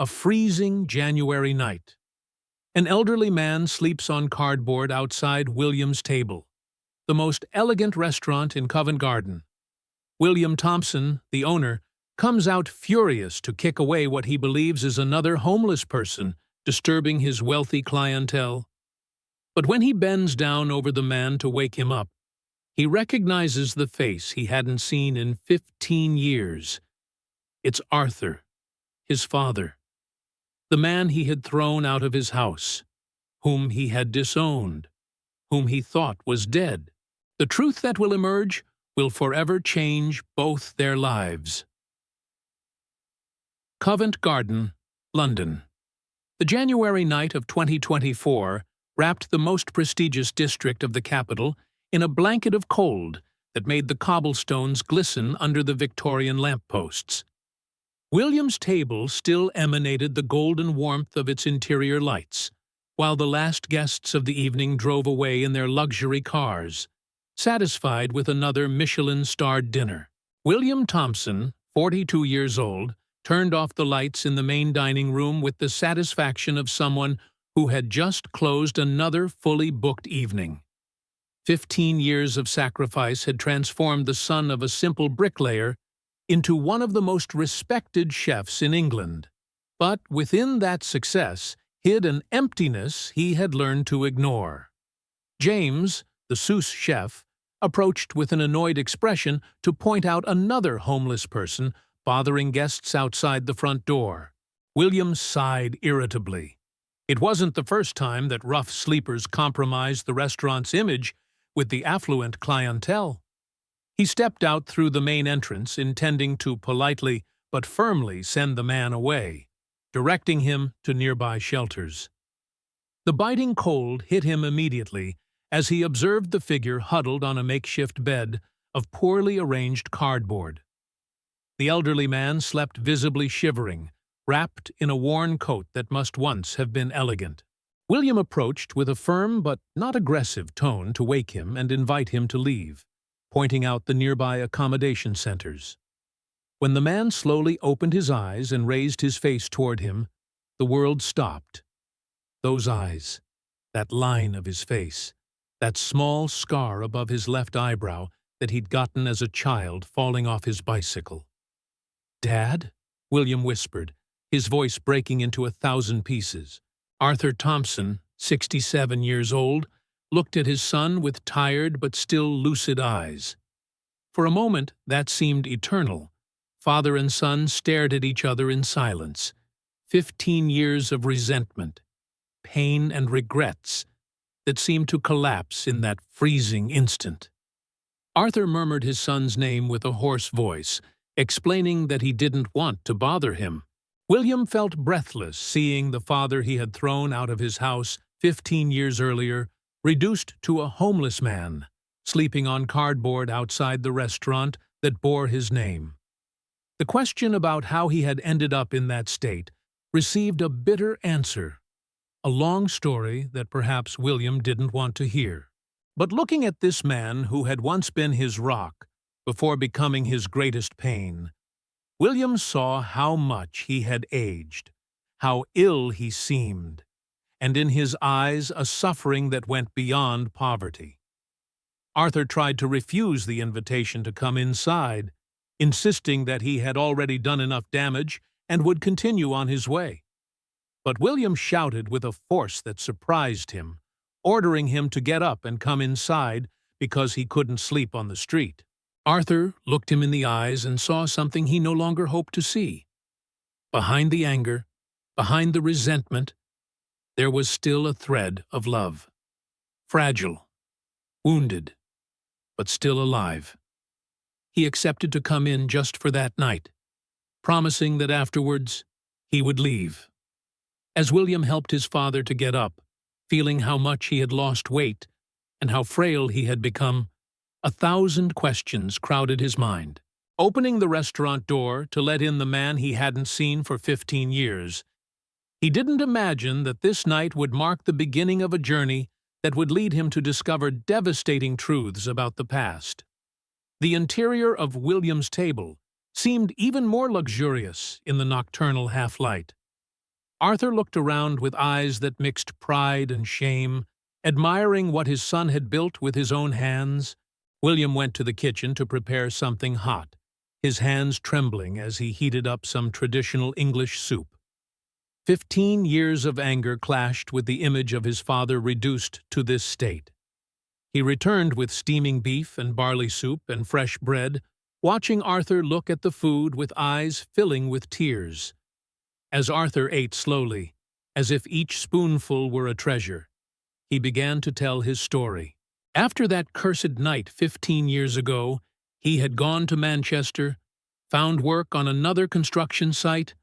A freezing January night. An elderly man sleeps on cardboard outside William's Table, the most elegant restaurant in Covent Garden. William Thompson, the owner, comes out furious to kick away what he believes is another homeless person disturbing his wealthy clientele. But when he bends down over the man to wake him up, he recognizes the face he hadn't seen in 15 years. It's Arthur, his father. The man he had thrown out of his house, whom he had disowned, whom he thought was dead. The truth that will emerge will forever change both their lives. Covent Garden, London. The January night of 2024 wrapped the most prestigious district of the capital in a blanket of cold that made the cobblestones glisten under the Victorian lampposts. William's Table still emanated the golden warmth of its interior lights, while the last guests of the evening drove away in their luxury cars, satisfied with another Michelin-starred dinner. William Thompson, 42 years old, turned off the lights in the main dining room with the satisfaction of someone who had just closed another fully booked evening. 15 years of sacrifice had transformed the son of a simple bricklayer into one of the most respected chefs in England. But within that success hid an emptiness he had learned to ignore. James, the sous chef, approached with an annoyed expression to point out another homeless person bothering guests outside the front door. William sighed irritably. It wasn't the first time that rough sleepers compromised the restaurant's image with the affluent clientele. He stepped out through the main entrance, intending to politely but firmly send the man away, directing him to nearby shelters. The biting cold hit him immediately as he observed the figure huddled on a makeshift bed of poorly arranged cardboard. The elderly man slept visibly shivering, wrapped in a worn coat that must once have been elegant. William approached with a firm but not aggressive tone to wake him and invite him to leave, pointing out the nearby accommodation centers. When the man slowly opened his eyes and raised his face toward him, the world stopped. Those eyes, that line of his face, that small scar above his left eyebrow that he'd gotten as a child falling off his bicycle. "Dad?" William whispered, his voice breaking into 1,000 pieces. Arthur Thompson, 67 years old, looked at his son with tired but still lucid eyes. For a moment that seemed eternal. Father and son stared at each other in silence. 15 years of resentment, pain and regrets that seemed to collapse in that freezing instant. Arthur murmured his son's name with a hoarse voice, explaining that he didn't want to bother him. William felt breathless seeing the father he had thrown out of his house 15 years earlier reduced to a homeless man, sleeping on cardboard outside the restaurant that bore his name. The question about how he had ended up in that state received a bitter answer, a long story that perhaps William didn't want to hear. But looking at this man who had once been his rock before becoming his greatest pain, William saw how much he had aged, how ill he seemed, and in his eyes a suffering that went beyond poverty. Arthur tried to refuse the invitation to come inside, insisting that he had already done enough damage and would continue on his way. But William shouted with a force that surprised him, ordering him to get up and come inside because he couldn't sleep on the street. Arthur looked him in the eyes and saw something he no longer hoped to see. Behind the anger, behind the resentment, there was still a thread of love. Fragile, wounded, but still alive. He accepted to come in just for that night, promising that afterwards he would leave. As William helped his father to get up, feeling how much he had lost weight and how frail he had become, 1,000 questions crowded his mind. Opening the restaurant door to let in the man he hadn't seen for 15 years, he didn't imagine that this night would mark the beginning of a journey that would lead him to discover devastating truths about the past. The interior of William's Table seemed even more luxurious in the nocturnal half-light. Arthur looked around with eyes that mixed pride and shame, admiring what his son had built with his own hands. William went to the kitchen to prepare something hot, his hands trembling as he heated up some traditional English soup. 15 years of anger clashed with the image of his father reduced to this state. He returned with steaming beef and barley soup and fresh bread, watching Arthur look at the food with eyes filling with tears. As Arthur ate slowly, as if each spoonful were a treasure, he began to tell his story. After that cursed night 15 years ago, he had gone to Manchester, found work on another construction site,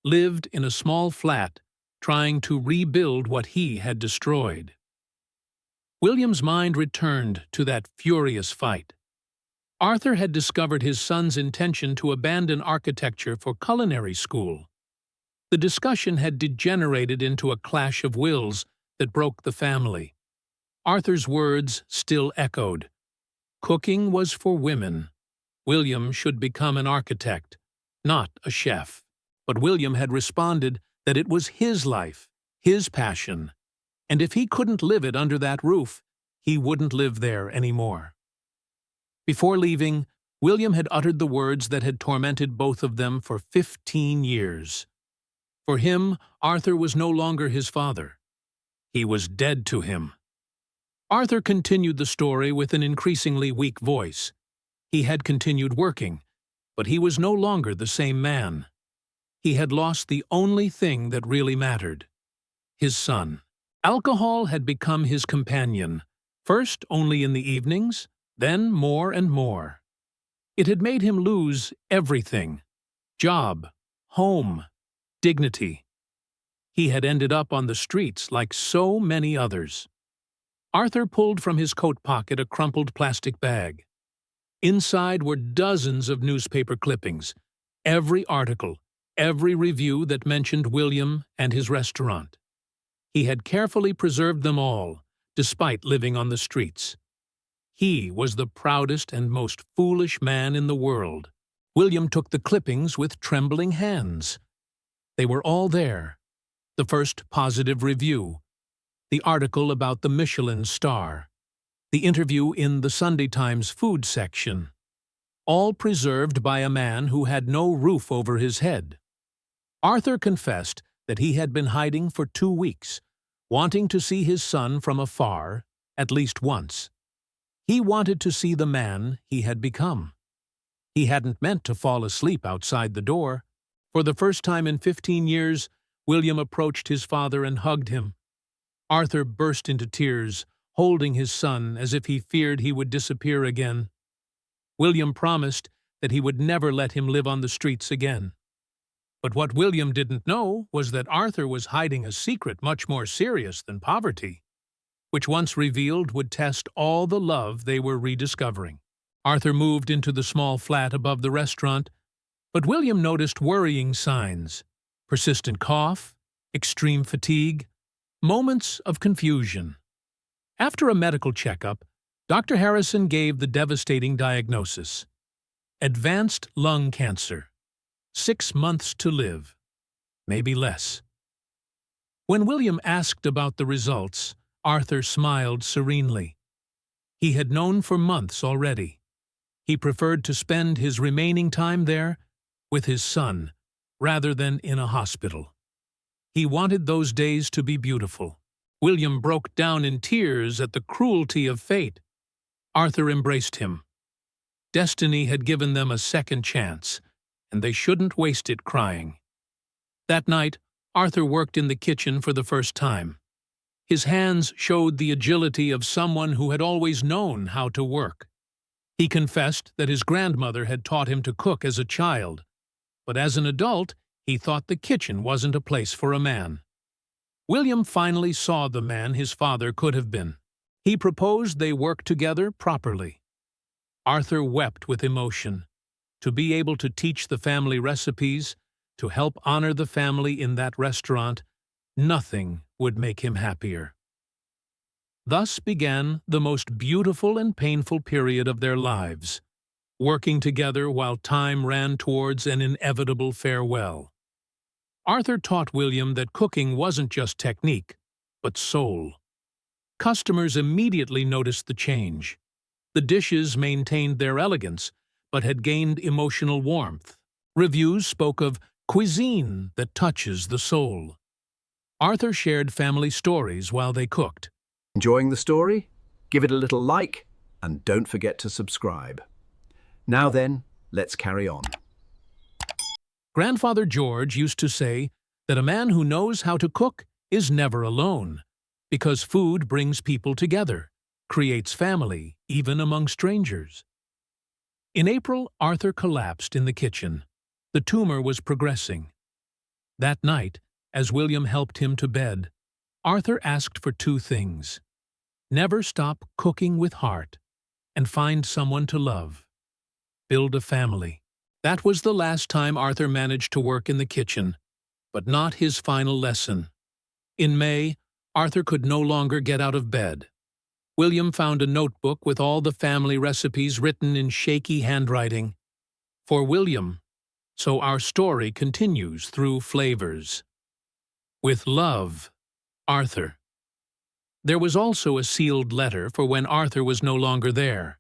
lived in a small flat, trying to rebuild what he had destroyed. William's mind returned to that furious fight. Arthur had discovered his son's intention to abandon architecture for culinary school. The discussion had degenerated into a clash of wills that broke the family. Arthur's words still echoed. Cooking was for women. William should become an architect, not a chef. But William had responded that it was his life, his passion, and if he couldn't live it under that roof, he wouldn't live there anymore. Before leaving, William had uttered the words that had tormented both of them for 15 years. For him, Arthur was no longer his father. He was dead to him. Arthur continued the story with an increasingly weak voice. He had continued working, but he was no longer the same man. He had lost the only thing that really mattered: his son. Alcohol had become his companion, first only in the evenings, then more and more. It had made him lose everything: job, home, dignity. He had ended up on the streets like so many others. Arthur pulled from his coat pocket a crumpled plastic bag. Inside were dozens of newspaper clippings, every article, every review that mentioned William and his restaurant. He had carefully preserved them all, despite living on the streets. He was the proudest and most foolish man in the world. William took the clippings with trembling hands. They were all there. The first positive review, the article about the Michelin star, the interview in the Sunday Times food section, all preserved by a man who had no roof over his head. Arthur confessed that he had been hiding for 2 weeks, wanting to see his son from afar at least once. He wanted to see the man he had become. He hadn't meant to fall asleep outside the door. For the first time in 15 years, William approached his father and hugged him. Arthur burst into tears, holding his son as if he feared he would disappear again. William promised that he would never let him live on the streets again. But what William didn't know was that Arthur was hiding a secret much more serious than poverty, which once revealed would test all the love they were rediscovering. Arthur moved into the small flat above the restaurant, but William noticed worrying signs: persistent cough, extreme fatigue, moments of confusion. After a medical checkup, Dr. Harrison gave the devastating diagnosis: advanced lung cancer. 6 months to live, maybe less. When William asked about the results, Arthur smiled serenely. He had known for months already. He preferred to spend his remaining time there with his son, rather than in a hospital. He wanted those days to be beautiful. William broke down in tears at the cruelty of fate. Arthur embraced him. Destiny had given them a second chance, and they shouldn't waste it crying. That night, Arthur worked in the kitchen for the first time. His hands showed the agility of someone who had always known how to work. He confessed that his grandmother had taught him to cook as a child, but as an adult, he thought the kitchen wasn't a place for a man. William finally saw the man his father could have been. He proposed they work together properly. Arthur wept with emotion. To be able to teach the family recipes, to help honor the family in that restaurant, nothing would make him happier. Thus began the most beautiful and painful period of their lives, working together while time ran towards an inevitable farewell. Arthur taught William that cooking wasn't just technique, but soul. Customers immediately noticed the change. The dishes maintained their elegance, but had gained emotional warmth. Reviews spoke of cuisine that touches the soul. Arthur shared family stories while they cooked. Enjoying the story? Give it a little like and don't forget to subscribe. Now then, let's carry on. Grandfather George used to say that a man who knows how to cook is never alone, because food brings people together, creates family, even among strangers. In April, Arthur collapsed in the kitchen. The tumor was progressing. That night, as William helped him to bed, Arthur asked for two things: never stop cooking with heart, and find someone to love. Build a family. That was the last time Arthur managed to work in the kitchen, but not his final lesson. In May, Arthur could no longer get out of bed. William found a notebook with all the family recipes written in shaky handwriting. For William, so our story continues through flavors. With love, Arthur. There was also a sealed letter for when Arthur was no longer there.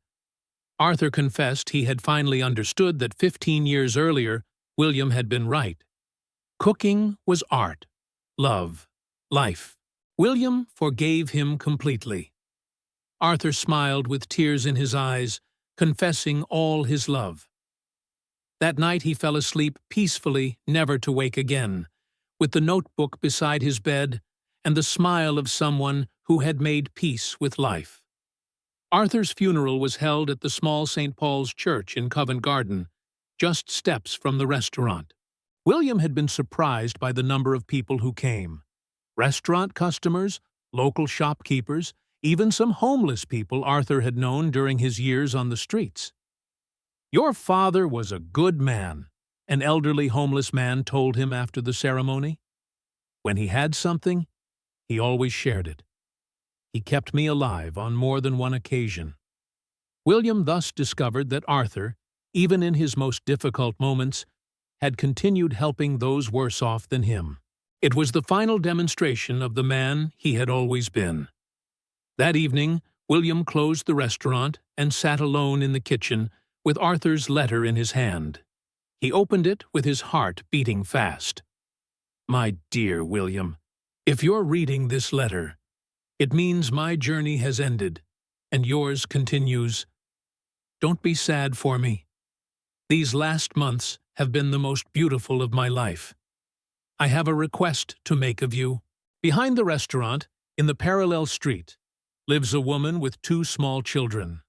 Arthur confessed he had finally understood that 15 years earlier, William had been right. Cooking was art, love, life. William forgave him completely. Arthur smiled with tears in his eyes, confessing all his love. That night he fell asleep peacefully, never to wake again, with the notebook beside his bed and the smile of someone who had made peace with life. Arthur's funeral was held at the small St. Paul's Church in Covent Garden, just steps from the restaurant. William had been surprised by the number of people who came. Restaurant customers, local shopkeepers, even some homeless people Arthur had known during his years on the streets. "Your father was a good man," an elderly homeless man told him after the ceremony. "When he had something, he always shared it. He kept me alive on more than one occasion." William thus discovered that Arthur, even in his most difficult moments, had continued helping those worse off than him. It was the final demonstration of the man he had always been. That evening, William closed the restaurant and sat alone in the kitchen with Arthur's letter in his hand. He opened it with his heart beating fast. "My dear William, if you're reading this letter, it means my journey has ended, and yours continues. Don't be sad for me. These last months have been the most beautiful of my life. I have a request to make of you." Behind the restaurant, in the parallel street, lives a woman with two small children.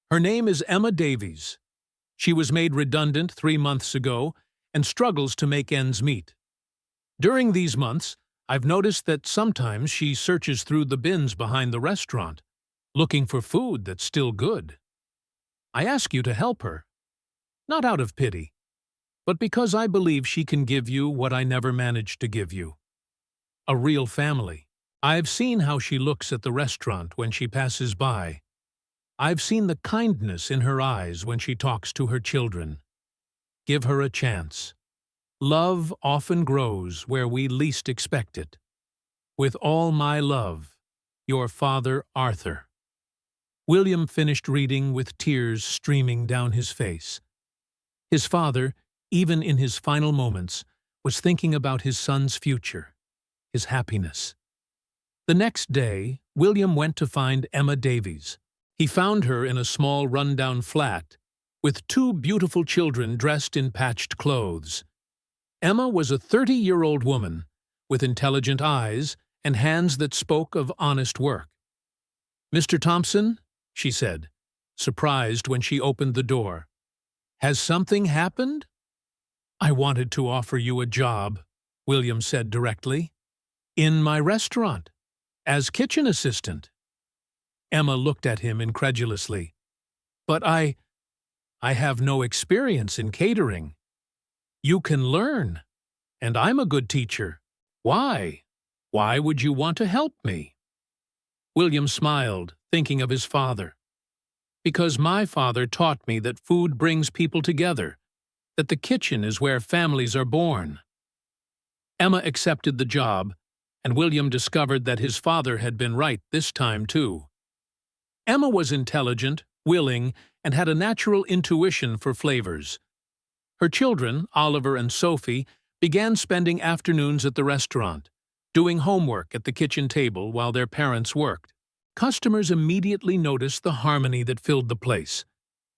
Her name is Emma Davies. She was made redundant 3 months ago and struggles to make ends meet. During these months, I've noticed that sometimes she searches through the bins behind the restaurant, looking for food that's still good. I ask you to help her, not out of pity, but because I believe she can give you what I never managed to give you: a real family. I've seen how she looks at the restaurant when she passes by. I've seen the kindness in her eyes when she talks to her children. Give her a chance. Love often grows where we least expect it. With all my love, your father, Arthur. William finished reading with tears streaming down his face. His father, even in his final moments, was thinking about his son's future, his happiness. The next day, William went to find Emma Davies. He found her in a small rundown flat, with 2 beautiful children dressed in patched clothes. Emma was a 30-year-old woman, with intelligent eyes and hands that spoke of honest work. "Mr. Thompson," she said, surprised when she opened the door. "Has something happened?" "I wanted to offer you a job," William said directly. "In my restaurant, as kitchen assistant." Emma looked at him incredulously. "But I have no experience in catering." "You can learn, and I'm a good teacher. Why? Why would you want to help me?" William smiled, thinking of his father. "Because my father taught me that food brings people together, that the kitchen is where families are born." Emma accepted the job, and William discovered that his father had been right this time too. Emma was intelligent, willing, and had a natural intuition for flavors. Her children, Oliver and Sophie, began spending afternoons at the restaurant, doing homework at the kitchen table while their parents worked. Customers immediately noticed the harmony that filled the place.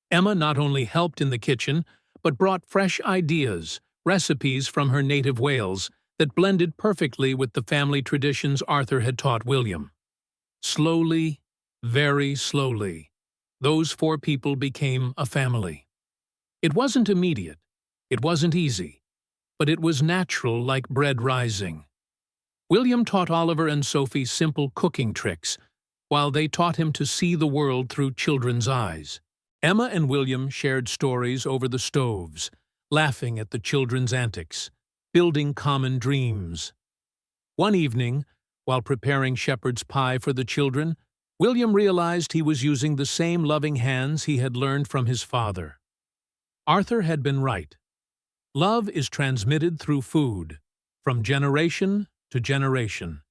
Emma not only helped in the kitchen, but brought fresh ideas, recipes from her native Wales that blended perfectly with the family traditions Arthur had taught William. Slowly, very slowly, those four people became a family. It wasn't immediate, it wasn't easy, but it was natural like bread rising. William taught Oliver and Sophie simple cooking tricks, while they taught him to see the world through children's eyes. Emma and William shared stories over the stoves, laughing at the children's antics, building common dreams. One evening, while preparing shepherd's pie for the children, William realized he was using the same loving hands he had learned from his father. Arthur had been right. Love is transmitted through food, from generation to generation.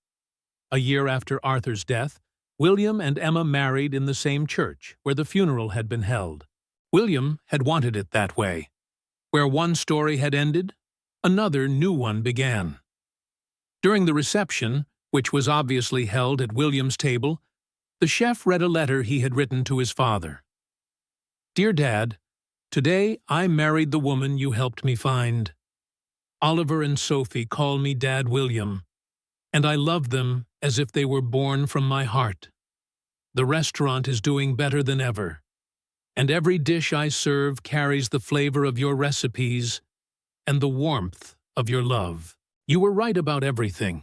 A year after Arthur's death, William and Emma married in the same church where the funeral had been held. William had wanted it that way. Where one story had ended, another new one began. During the reception, which was obviously held at William's table, the chef read a letter he had written to his father. "Dear Dad, today I married the woman you helped me find. Oliver and Sophie call me Dad William, and I love them as if they were born from my heart. The restaurant is doing better than ever, and every dish I serve carries the flavor of your recipes and the warmth of your love. You were right about everything.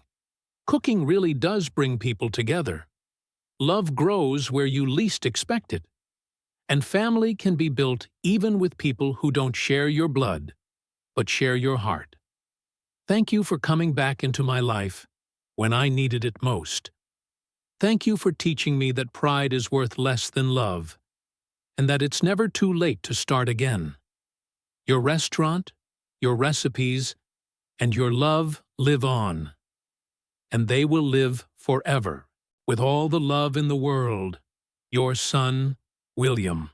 Cooking really does bring people together. Love grows where you least expect it, and family can be built even with people who don't share your blood, but share your heart. Thank you for coming back into my life when I needed it most. Thank you for teaching me that pride is worth less than love, and that it's never too late to start again. Your restaurant, your recipes, and your love live on, and they will live forever, with all the love in the world. Your son, William."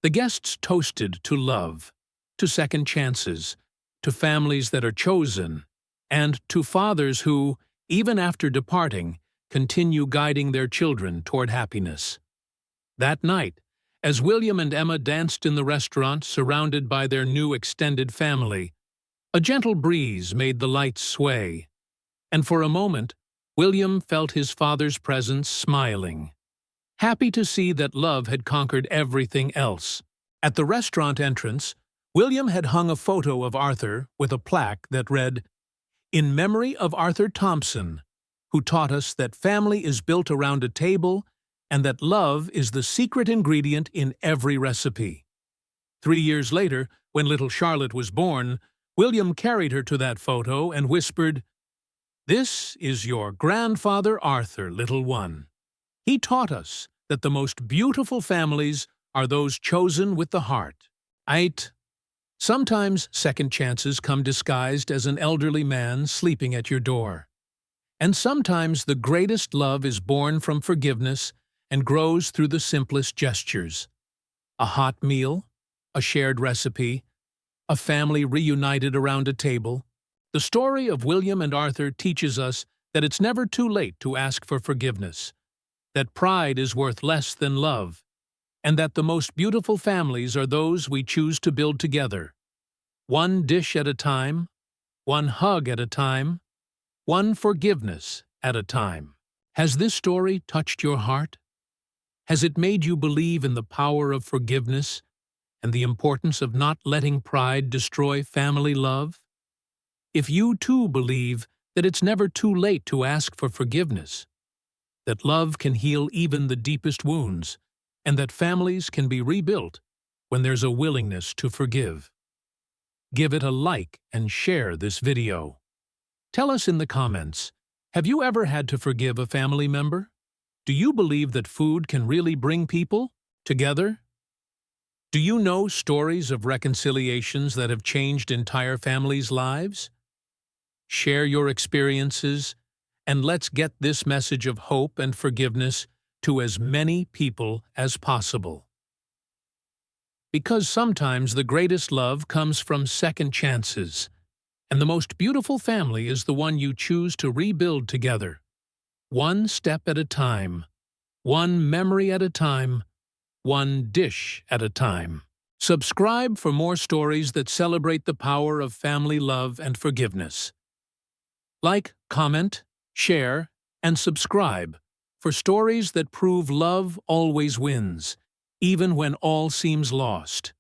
The guests toasted to love, to second chances, to families that are chosen, and to fathers who, even after departing, continue guiding their children toward happiness. That night, as William and Emma danced in the restaurant surrounded by their new extended family, a gentle breeze made the lights sway, and for a moment, William felt his father's presence smiling, happy to see that love had conquered everything else. At the restaurant entrance, William had hung a photo of Arthur with a plaque that read, "In memory of Arthur Thompson, who taught us that family is built around a table and that love is the secret ingredient in every recipe." 3 years later, when little Charlotte was born, William carried her to that photo and whispered, "This is your grandfather Arthur, little one. He taught us that the most beautiful families are those chosen with the heart." Sometimes second chances come disguised as an elderly man sleeping at your door. And sometimes the greatest love is born from forgiveness and grows through the simplest gestures. A hot meal, a shared recipe, a family reunited around a table. The story of William and Arthur teaches us that it's never too late to ask for forgiveness, that pride is worth less than love, and that the most beautiful families are those we choose to build together. One dish at a time, one hug at a time, one forgiveness at a time. Has this story touched your heart? Has it made you believe in the power of forgiveness and the importance of not letting pride destroy family love? If you too believe that it's never too late to ask for forgiveness, that love can heal even the deepest wounds, and that families can be rebuilt when there's a willingness to forgive, give it a like and share this video. Tell us in the comments, have you ever had to forgive a family member? Do you believe that food can really bring people together? Do you know stories of reconciliations that have changed entire families' lives? share your experiences, and let's get this message of hope and forgiveness to as many people as possible. Because sometimes the greatest love comes from second chances, and the most beautiful family is the one you choose to rebuild together. One step at a time, one memory at a time, one dish at a time. Subscribe for more stories that celebrate the power of family love and forgiveness. Like, comment, share, and subscribe for stories that prove love always wins, even when all seems lost.